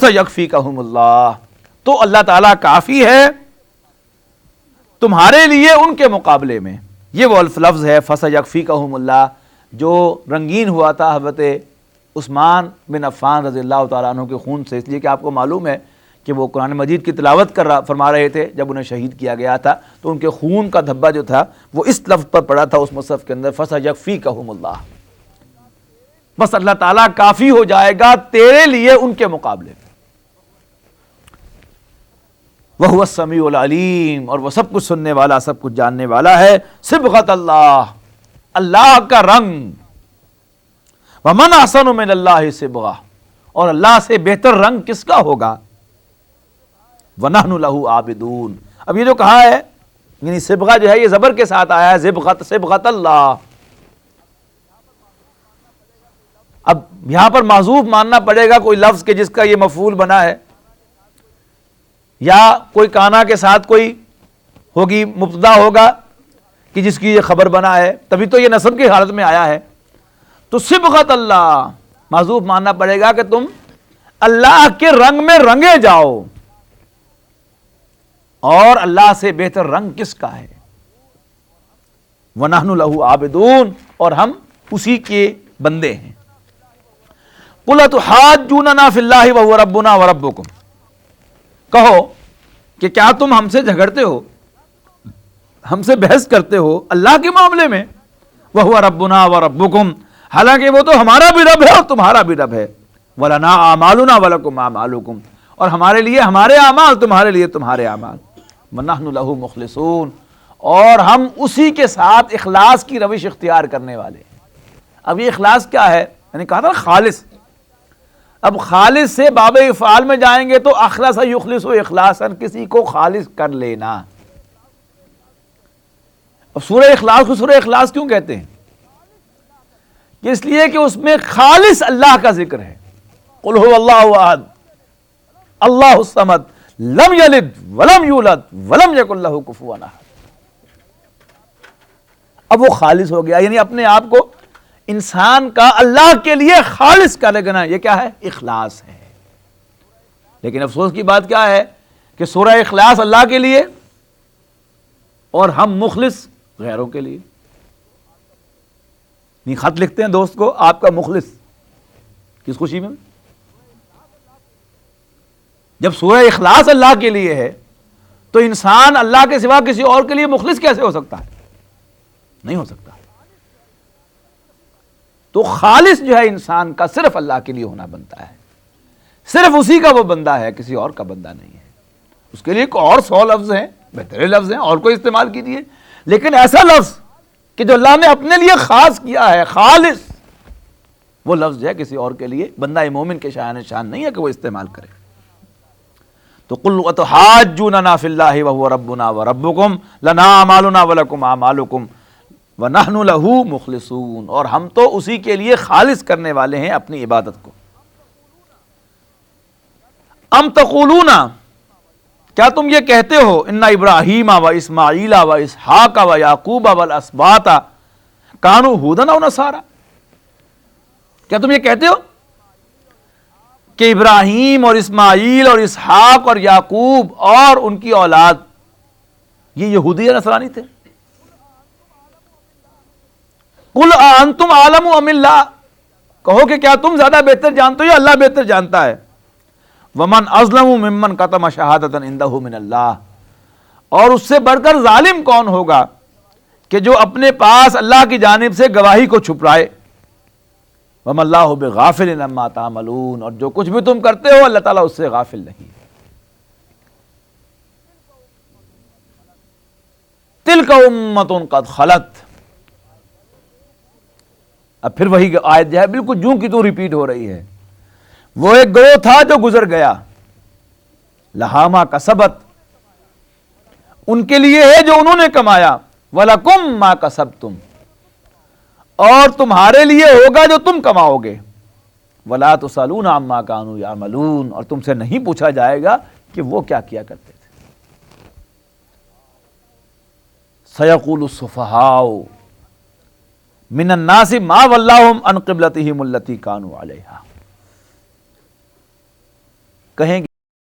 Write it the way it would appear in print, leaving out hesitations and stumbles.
سَيَكْفِيكَهُمُ اللَّهُ، تو اللہ تعالیٰ کافی ہے تمہارے لیے ان کے مقابلے میں. یہ وہ لفظ ہے فَسَيَكْفِيكَهُمُ اللَّهُ جو رنگین ہوا تھا حضرت عثمان بن عفان رضی اللہ تعالیٰ عنہ کے خون سے، اس لیے کہ آپ کو معلوم ہے کہ وہ قرآن مجید کی تلاوت فرما رہے تھے جب انہیں شہید کیا گیا تھا، تو ان کے خون کا دھبا جو تھا وہ اس لفظ پر پڑا تھا اس مصحف کے اندر فَسَيَكْفِيكَهُمُ اللَّهُ، بس اللہ تعالیٰ کافی ہو جائے گا تیرے لیے ان کے مقابلے میں. وَهُوَ السَّمِيعُ الْعَلِيمُ، اور وہ سب کچھ سننے والا سب کچھ جاننے والا ہے. صبغۃ اللہ، اللہ کا رنگ. وَمَنْ أَحْسَنُ مِنَ اللَّهِ صِبْغَةً، اور اللہ سے بہتر رنگ کس کا ہوگا. وَنَحْنُ لَهُ عَابِدُونَ، اب یہ جو کہا ہے یعنی صبغہ جو ہے یہ زبر کے ساتھ آیا ہے، صبغۃ اللہ. اب یہاں پر محذوف ماننا پڑے گا کوئی لفظ کہ جس کا یہ مفعول بنا ہے، یا کوئی کانا کے ساتھ کوئی ہوگی مبتدا ہوگا کہ جس کی یہ خبر بنا ہے، تبھی تو یہ نصب کی حالت میں آیا ہے. تو صبغۃ اللہ محذوف ماننا پڑے گا کہ تم اللہ کے رنگ میں رنگے جاؤ، اور اللہ سے بہتر رنگ کس کا ہے. وَنَحْنُ لَهُ عَابِدُونَ، اور ہم اسی کے بندے ہیں. قُلْ أَتُحَاجُّونَنَا فِي اللَّهِ وَهُوَ رَبُّنَا وَرَبُّكُمْ، کہو کہ کیا تم ہم سے جھگڑتے ہو، ہم سے بحث کرتے ہو اللہ کے معاملے میں. وَهُوَ رَبُّنَا وَرَبُّكُمْ، حالانکہ وہ تو ہمارا بھی رب ہے اور تمہارا بھی رب ہے. وَلَنَا أَعْمَالُنَا وَلَكُمْ أَعْمَالُكُمْ، اور ہمارے لیے ہمارے اعمال، تمہارے لیے تمہارے اعمال. وَنَحْنُ لَهُ مُخْلِصُونَ، اور ہم اسی کے ساتھ اخلاص کی روش اختیار کرنے والے. اب یہ اخلاص کیا ہے، یعنی کہا تھا خالص. اب خالص سے باب افعال میں جائیں گے تو اخلص یخلص اخلاصا، کسی کو خالص کر لینا. اب سورہ اخلاص کو سورہ اخلاص کیوں کہتے ہیں؟ کہ اس لیے کہ اس میں خالص اللہ کا ذکر ہے. قل هو اللہ احد اللہ الصمد لم یلد ولم یولد ولم یکن لہ کفوا احد. اب وہ خالص ہو گیا، یعنی اپنے آپ کو انسان کا اللہ کے لیے خالص کر لینا، یہ کیا ہے؟ اخلاص ہے. لیکن افسوس کی بات کیا ہے کہ سورہ اخلاص اللہ کے لیے اور ہم مخلص غیروں کے لیے. نہیں، خط لکھتے ہیں دوست کو آپ کا مخلص، کس خوشی میں؟ جب سورہ اخلاص اللہ کے لیے ہے تو انسان اللہ کے سوا کسی اور کے لیے مخلص کیسے ہو سکتا ہے؟ نہیں ہو سکتا. تو خالص جو ہے انسان کا صرف اللہ کے لیے ہونا بنتا ہے، صرف اسی کا وہ بندہ ہے، کسی اور کا بندہ نہیں ہے. اس کے لیے اور 100 لفظ ہیں، بہترین لفظ ہیں، اور کوئی استعمال کیجیے، لیکن ایسا لفظ کہ جو اللہ نے اپنے لیے خاص کیا ہے، خالص، وہ لفظ جو ہے کسی اور کے لیے بندہ مومن کے شان نہیں ہے کہ وہ استعمال کرے. تو قل وتحاجوننا فی اللہ وهو ربنا وربکم لنا اعمالنا ولکم اعمالکم وَنَحْنُ لَهُ مُخْلِصُونَ، اور ہم تو اسی کے لیے خالص کرنے والے ہیں اپنی عبادت کو. ام تقولون، کیا تم یہ کہتے ہو ان ابراہیم و اسماعیل و اسحاق و یعقوب والاسباط کانوا ھودا و نصارا، کیا تم یہ کہتے ہو کہ ابراہیم اور اسماعیل اور اسحاق اور یعقوب اور ان کی اولاد یہ یہودی یا نصرانی تھے؟ قل انتم عالم ام اللہ، کہو کہ کیا تم زیادہ بہتر جانتے ہو یا اللہ بہتر جانتا ہے. ومن اظلم ممن کتم شہادۃ عندہ من اللہ، اور اس سے بڑھ کر ظالم کون ہوگا کہ جو اپنے پاس اللہ کی جانب سے گواہی کو چھپائے. وما اللہ بغافل عما تعملون، اور جو کچھ بھی تم کرتے ہو اللہ تعالیٰ اس سے غافل نہیں. تلک امۃ قد خلت، اب پھر وہی آیت جو ہے بالکل جوں کی تو ریپیٹ ہو رہی ہے. وہ ایک گروہ تھا جو گزر گیا، لہا ما کسبت، ان کے لیے ہے جو انہوں نے کمایا، وَلَكُمْ مَا كَسَبْتُمْ، اور تمہارے لیے ہوگا جو تم کماؤ گے. وَلَا تُسْأَلُونَ عَمَّا كَانُوا يَعْمَلُونَ، اور تم سے نہیں پوچھا جائے گا کہ وہ کیا کیا کرتے تھے. سَيَقُولُ السُّفَهَاءُ مِنَ النَّاسِ مَا وَلَّاهُمْ عَنْ قِبْلَتِهِمُ الَّتِي كَانُوا عَلَيْهَا، کہیں